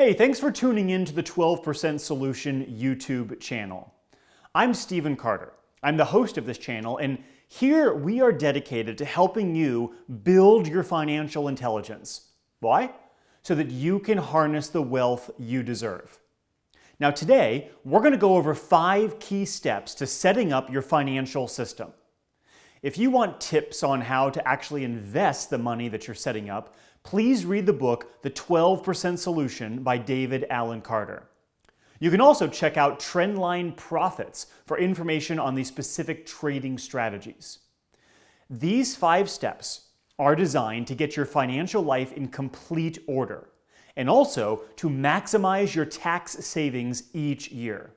Hey, thanks for tuning in to the 12% Solution YouTube channel. I'm Stephen Carter. I'm the host of this channel, and here we are dedicated to helping you build your financial intelligence. Why? So that you can harness the wealth you deserve. Now today, we're going to go over 5 key steps to setting up your financial system. If you want tips on how to actually invest the money that you're setting up, please read the book, The 12% Solution by David Alan Carter. You can also check out Trendline Profits for information on the specific trading strategies. These 5 steps are designed to get your financial life in complete order and also to maximize your tax savings each year.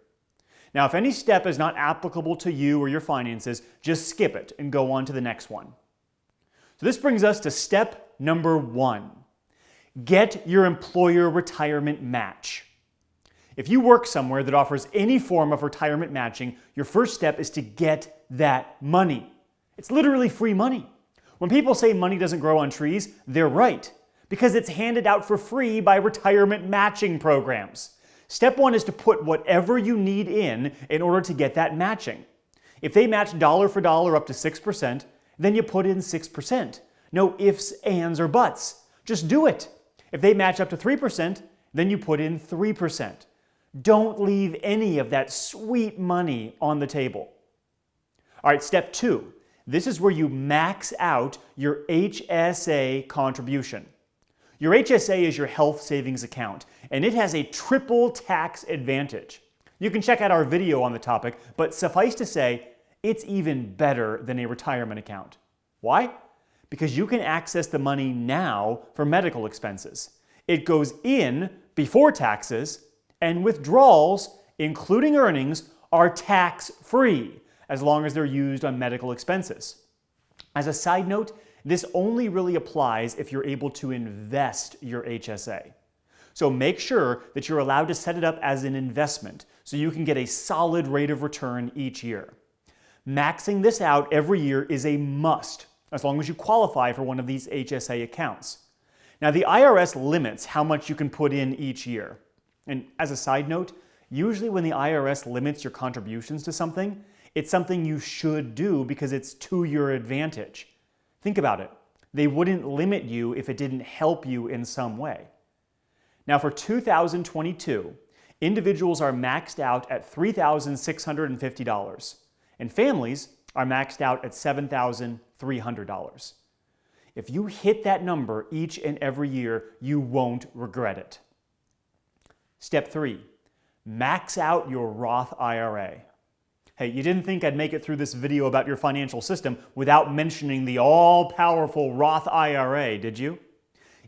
Now, if any step is not applicable to you or your finances, just skip it and go on to the next one. So this brings us to step number 1. Get your employer retirement match. If you work somewhere that offers any form of retirement matching, your first step is to get that money. It's literally free money. When people say money doesn't grow on trees, they're right, because it's handed out for free by retirement matching programs. Step 1 is to put whatever you need in order to get that matching. If they match dollar for dollar up to 6%, then you put in 6%. No ifs, ands, or buts. Just do it. If they match up to 3%, then you put in 3%. Don't leave any of that sweet money on the table. All right, step 2. This is where you max out your HSA contribution. Your HSA is your health savings account, and it has a triple tax advantage. You can check out our video on the topic, but suffice to say, it's even better than a retirement account. Why? Because you can access the money now for medical expenses. It goes in before taxes, and withdrawals, including earnings, are tax-free as long as they're used on medical expenses. As a side note, this only really applies if you're able to invest your HSA. So make sure that you're allowed to set it up as an investment so you can get a solid rate of return each year. Maxing this out every year is a must, as long as you qualify for one of these HSA accounts. Now, the IRS limits how much you can put in each year. And as a side note, usually when the IRS limits your contributions to something, it's something you should do because it's to your advantage. Think about it. They wouldn't limit you if it didn't help you in some way. Now, for 2022, individuals are maxed out at $3,650, and families are maxed out at $7,300. If you hit that number each and every year, you won't regret it. Step 3, max out your Roth IRA. Hey, you didn't think I'd make it through this video about your financial system without mentioning the all-powerful Roth IRA, did you?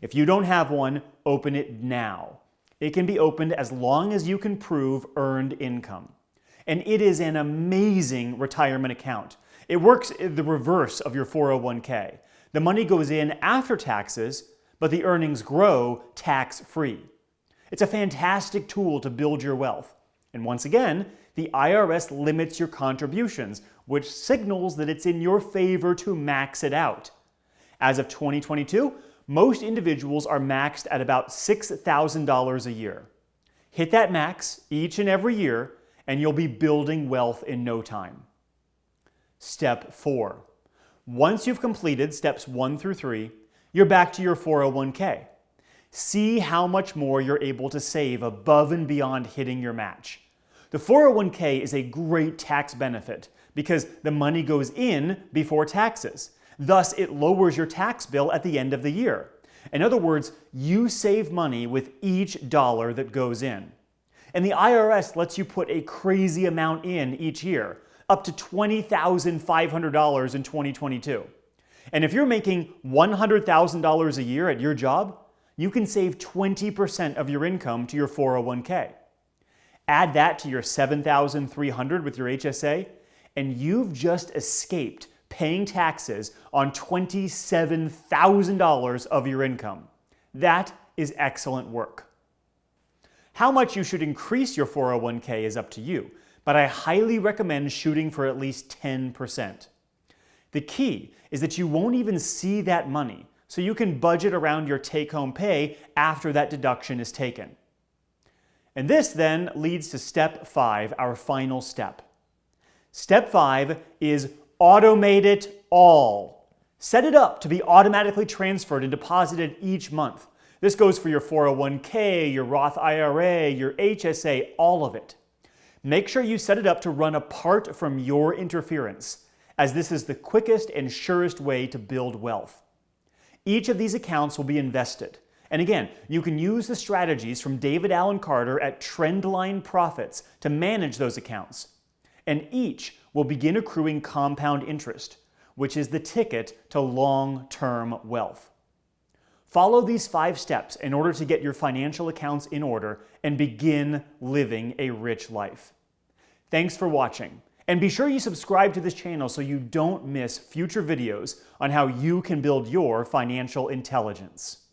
If you don't have one, open it now. It can be opened as long as you can prove earned income. And it is an amazing retirement account. It works the reverse of your 401k. The money goes in after taxes, but the earnings grow tax-free. It's a fantastic tool to build your wealth. And once again, the IRS limits your contributions, which signals that it's in your favor to max it out. As of 2022, most individuals are maxed at about $6,000 a year. Hit that max each and every year, and you'll be building wealth in no time. Step 4. Once you've completed steps 1 through 3, you're back to your 401k. See how much more you're able to save above and beyond hitting your match. The 401k is a great tax benefit because the money goes in before taxes. Thus, it lowers your tax bill at the end of the year. In other words, you save money with each dollar that goes in. And the IRS lets you put a crazy amount in each year, up to $20,500 in 2022. And if you're making $100,000 a year at your job, you can save 20% of your income to your 401k. Add that to your $7,300 with your HSA, and you've just escaped paying taxes on $27,000 of your income. That is excellent work. How much you should increase your 401k is up to you, but I highly recommend shooting for at least 10%. The key is that you won't even see that money, so you can budget around your take-home pay after that deduction is taken. And this then leads to step 5, our final step. Step 5 is automate it all. Set it up to be automatically transferred and deposited each month. This goes for your 401k, your Roth IRA, your HSA, all of it. Make sure you set it up to run apart from your interference, as this is the quickest and surest way to build wealth. Each of these accounts will be invested. And again, you can use the strategies from David Allen Carter at Trendline Profits to manage those accounts. And each will begin accruing compound interest, which is the ticket to long-term wealth. Follow these 5 steps in order to get your financial accounts in order and begin living a rich life. Thanks for watching. And be sure you subscribe to this channel so you don't miss future videos on how you can build your financial intelligence.